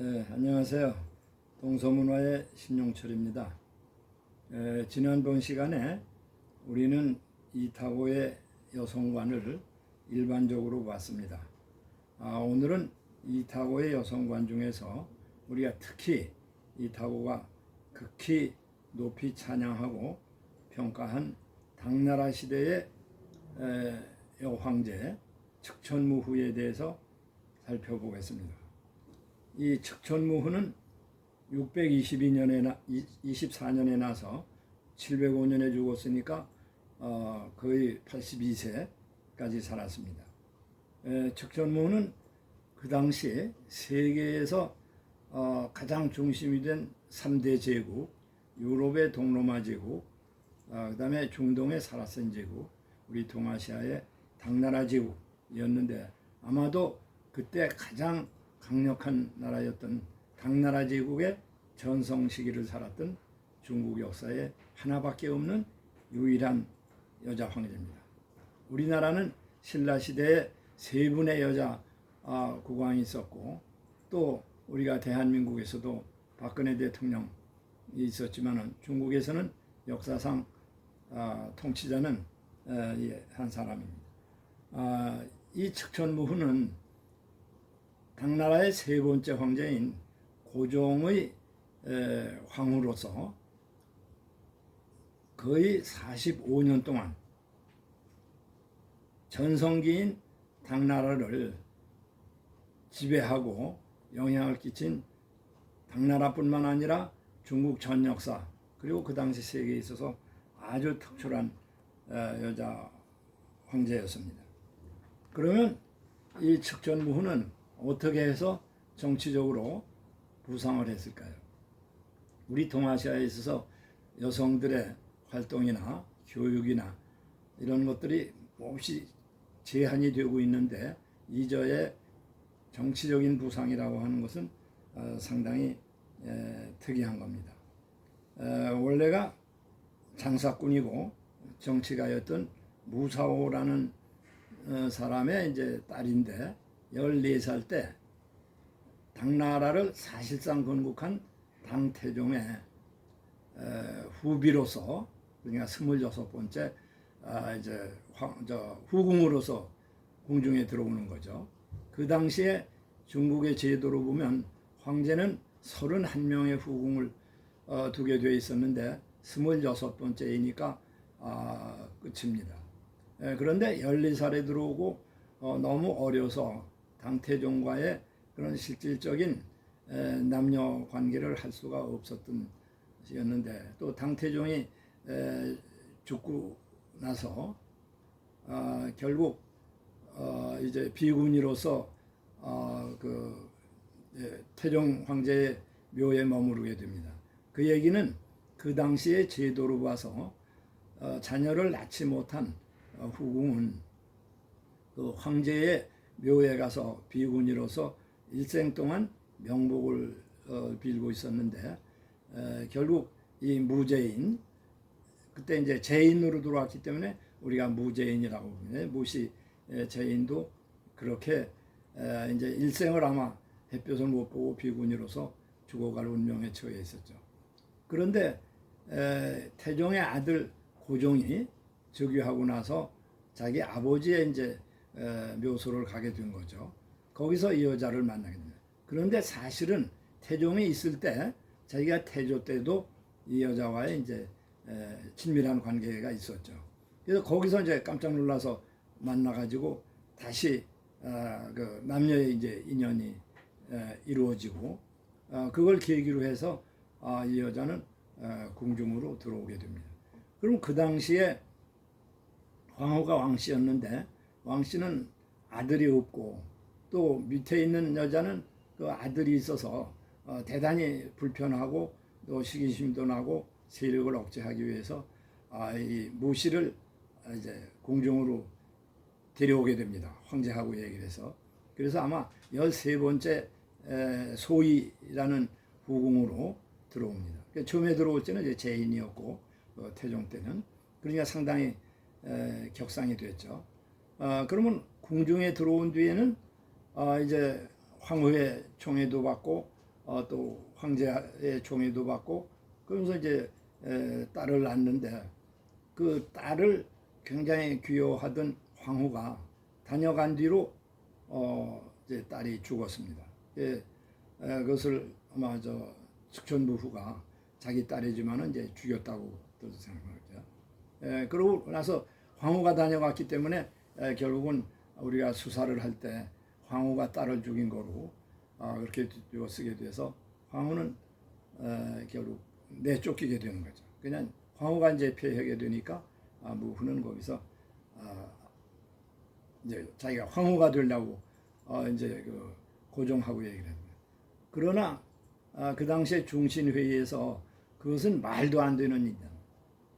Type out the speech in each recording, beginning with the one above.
네, 안녕하세요. 동서문화의 신용철입니다. 지난번 시간에 우리는 이타고의 여성관을 일반적으로 봤습니다. 오늘은 이타고의 여성관 중에서 우리가 특히 이타고가 극히 높이 찬양하고 평가한 당나라 시대의 여황제 측천무후에 대해서 살펴보겠습니다. 이 측천무후는 624년에 나서 705년에 죽었으니까 거의 82세까지 살았습니다. 측천무후는 그 당시 세계에서 가장 중심이 된 3대 제국, 유럽의 동로마 제국, 그 다음에 중동의 사라센 제국, 우리 동아시아의 당나라 제국이었는데, 아마도 그때 가장 강력한 나라였던 당나라 제국의 전성 시기를 살았던 중국 역사에 하나밖에 없는 유일한 여자 황제입니다. 우리나라는 신라 시대에 세 분의 여자 국왕이 있었고, 또 우리가 대한민국에서도 박근혜 대통령이 있었지만 중국에서는 역사상 통치자는 한 사람입니다. 이 측천무후는 당나라의 세 번째 황제인 고종의 황후로서 거의 45년 동안 전성기인 당나라를 지배하고 영향을 끼친 당나라뿐만 아니라 중국 전 역사, 그리고 그 당시 세계에 있어서 아주 특출한 여자 황제였습니다. 그러면 이 측천무후는 어떻게 해서 정치적으로 부상을 했을까요? 우리 동아시아에 있어서 여성들의 활동이나 교육이나 이런 것들이 몹시 제한이 되고 있는데, 이저의 정치적인 부상이라고 하는 것은 상당히 특이한 겁니다. 원래가 장사꾼이고 정치가였던 무사오라는 사람의 이제 딸인데, 14살 때 당나라를 사실상 건국한 당태종의 후비로서, 그러니까 26번째 이제 후궁으로서 궁중에 들어오는 거죠. 그 당시에 중국의 제도로 보면 황제는 31명의 후궁을 두게 되어 있었는데 26번째이니까 끝입니다. 그런데 14살에 들어오고 너무 어려서 당태종과의 그런 실질적인 남녀 관계를 할 수가 없었던 시였는데, 또 당태종이 죽고 나서 결국 이제 비구니로서 그 태종 황제의 묘에 머무르게 됩니다. 그 얘기는 그 당시의 제도로 봐서 자녀를 낳지 못한 후궁은 그 황제의 묘에 가서 비구니로서 일생 동안 명복을 빌고 있었는데, 결국 이 무제인, 그때 이제 제인으로 들어왔기 때문에 우리가 무제인이라고 부르는데, 무시 제인도 그렇게 이제 일생을 아마 햇볕을 못 보고 비구니로서 죽어갈 운명에 처해 있었죠. 그런데 태종의 아들 고종이 즉위하고 나서 자기 아버지의 이제 묘소를 가게 된 거죠. 거기서 이 여자를 만나게 됩니다. 그런데 사실은 태종이 있을 때 자기가 태조 때도 이 여자와의 이제 친밀한 관계가 있었죠. 그래서 거기서 이제 깜짝 놀라서 만나가지고 다시 그 남녀의 이제 인연이 이루어지고, 그걸 계기로 해서 이 여자는 궁중으로 들어오게 됩니다. 그럼 그 당시에 황후가 왕씨였는데, 왕씨는 아들이 없고 또 밑에 있는 여자는 그 아들이 있어서 대단히 불편하고 또 시기심도 나고 세력을 억제하기 위해서 이 무씨를 이제 궁중으로 데려오게 됩니다. 황제하고 얘기를 해서. 그래서 아마 13번째 소희라는 후궁으로 들어옵니다. 처음에 들어올 때는 이제 제인이었고 태종 때는, 그러니까 상당히 격상이 됐죠. 그러면 궁중에 들어온 뒤에는 이제 황후의 총애도 받고 또 황제의 종이도 받고 그러면서 이제 딸을 낳는데 그 딸을 굉장히 귀여워하던 황후가 다녀간 뒤로 이제 딸이 죽었습니다. 그것을 아마 측천부후가 자기 딸이지만은 이제 죽였다고 생각하죠. 그러고 나서 황후가 다녀갔기 때문에 결국은 우리가 수사를 할 때 황후가 딸을 죽인 거로 그렇게 쓰게 돼서 황후는 결국 내쫓기게 되는 거죠. 그냥 황후가 이제 폐하게 되니까 무후는 거기서 이제 자기가 황후가 되려고 이제 그 고종하고 얘기를 합니다. 그러나 그 당시에 중신회의에서 그것은 말도 안 되는 일이다.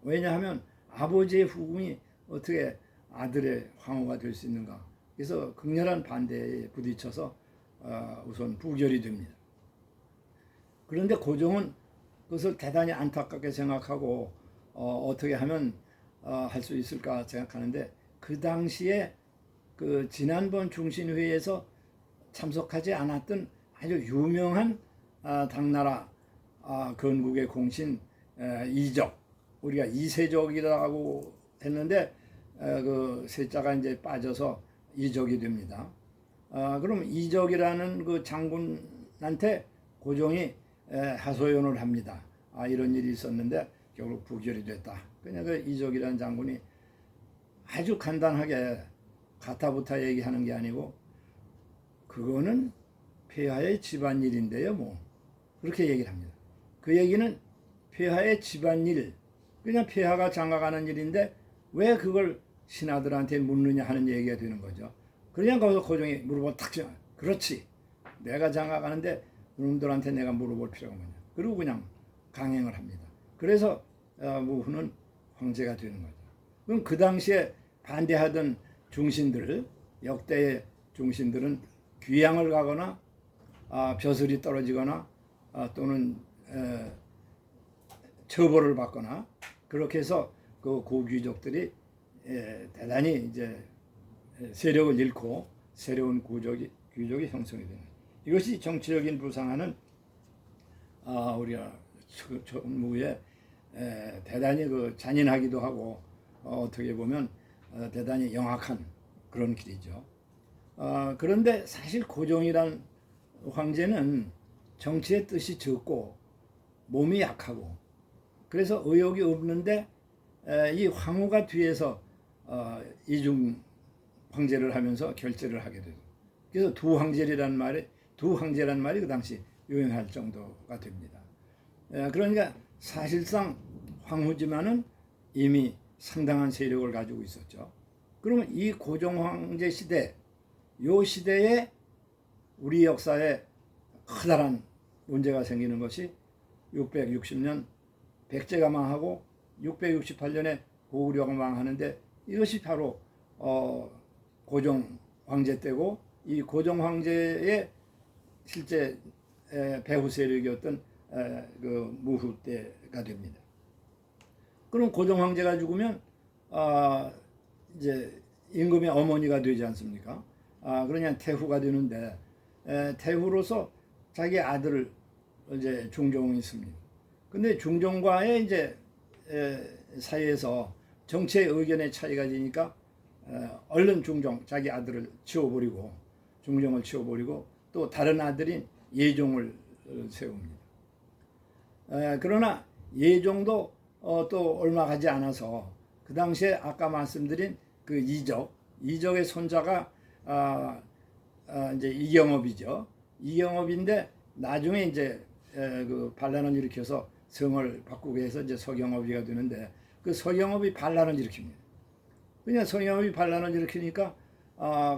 왜냐하면 아버지의 후궁이 어떻게 아들의 황후가 될 수 있는가. 그래서 극렬한 반대에 부딪혀서 우선 부결이 됩니다. 그런데 고종은 그것을 대단히 안타깝게 생각하고 어떻게 하면 할 수 있을까 생각하는데 그 당시에 그 지난번 중신회의에서 참석하지 않았던 아주 유명한 당나라 건국의 공신 이적, 우리가 이세적이라고 했는데 그 세자가 이제 빠져서 이적이 됩니다. 그럼 이적이라는 그 장군한테 고종이 하소연을 합니다. 이런 일이 있었는데 결국 부결이 됐다. 그냥 그 이적이라는 장군이 아주 간단하게 가타부타 얘기하는 게 아니고 그거는 폐하의 집안일인데요, 뭐 그렇게 얘기를 합니다. 그 얘기는 폐하의 집안일, 그냥 폐하가 장가가는 일인데 왜 그걸 신하들한테 묻느냐 하는 얘기가 되는 거죠. 그냥 거기서 고종이 물어보 탁 그렇지, 내가 장가가는데 놈들한테 내가 물어볼 필요가 뭐냐. 그리고 그냥 강행을 합니다. 그래서 무후는 황제가 되는 거죠. 그럼 그 당시에 반대하던 중신들, 역대의 중신들은 귀양을 가거나 벼슬이 떨어지거나 또는 처벌을 받거나 그렇게 해서 그 고귀족들이 대단히 이제 세력을 잃고 새로운 귀족이 형성이 되는 이것이 정치적인 부상하는 우리가 무에 대단히 그 잔인하기도 하고 어떻게 보면 대단히 영악한 그런 길이죠. 그런데 사실 고종이란 황제는 정치의 뜻이 적고 몸이 약하고 그래서 의욕이 없는데 이 황후가 뒤에서 이중 황제를 하면서 결제를 하게 되죠. 그래서 두 황제란 말이 그 당시 유행할 정도가 됩니다. 그러니까 사실상 황후지만은 이미 상당한 세력을 가지고 있었죠. 그러면 이 고종 황제 시대, 요 시대에 우리 역사에 커다란 문제가 생기는 것이 660년 백제가 망하고 668년에 고구려가 망하는데 이것이 바로 고종 황제 때고 이 고종 황제의 실제 배후 세력이었던 그 무후 때가 됩니다. 그럼 고종 황제가 죽으면 이제 임금의 어머니가 되지 않습니까? 그러냐 태후가 되는데 태후로서 자기 아들을 이제 중종이 있습니다. 근데 중종과의 이제 사이에서 정치의 의견의 차이가 지니까 얼른 중종 자기 아들을 치워버리고 중종을 치워버리고 또 다른 아들인 예종을 세웁니다. 그러나 예종도 또 얼마 가지 않아서 그 당시에 아까 말씀드린 그 이적의 손자가 이제 이경업이죠. 이경업인데 나중에 이제 그 반란을 일으켜서 성을 바꾸게 해서 이제 서경업이가 되는데 그 서경업이 반란을 일으킵니다. 그냥 서경업이 반란을 일으키니까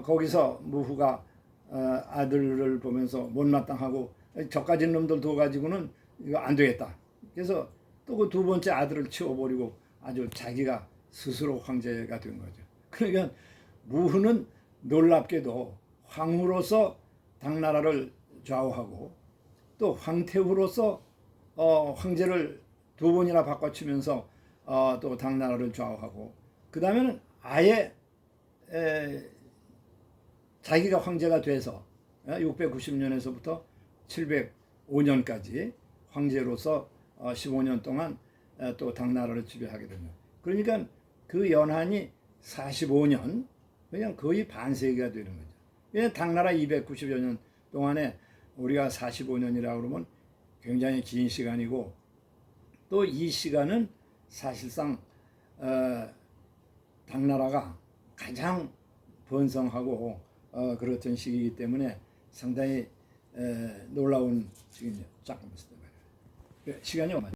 거기서 무후가 아들을 보면서 못마땅하고 저까지 놈들 둬가지고는 이거 안 되겠다. 그래서 또 그 두 번째 아들을 치워버리고 아주 자기가 스스로 황제가 된 거죠. 그러니까 무후는 놀랍게도 황후로서 당나라를 좌우하고 또 황태후로서 황제를 두 번이나 바꿔치면서 또 당나라를 좌우하고 그 다음에는 아예 자기가 황제가 돼서 690년에서부터 5년까지 황제로서 15년 동안 또 당나라를 지배하게 됩니다. 그러니까 그 연한이 45년, 그냥 거의 반세기가 되는 거죠. 왜냐하면 당나라 290여 년 동안에 우리가 45년이라고 그러면 굉장히 긴 시간이고, 또 이 시간은 사실상 당나라가 가장 번성하고 그렇던 시기이기 때문에 상당히 놀라운 시기입니다. 잠깐만 시간이 얼마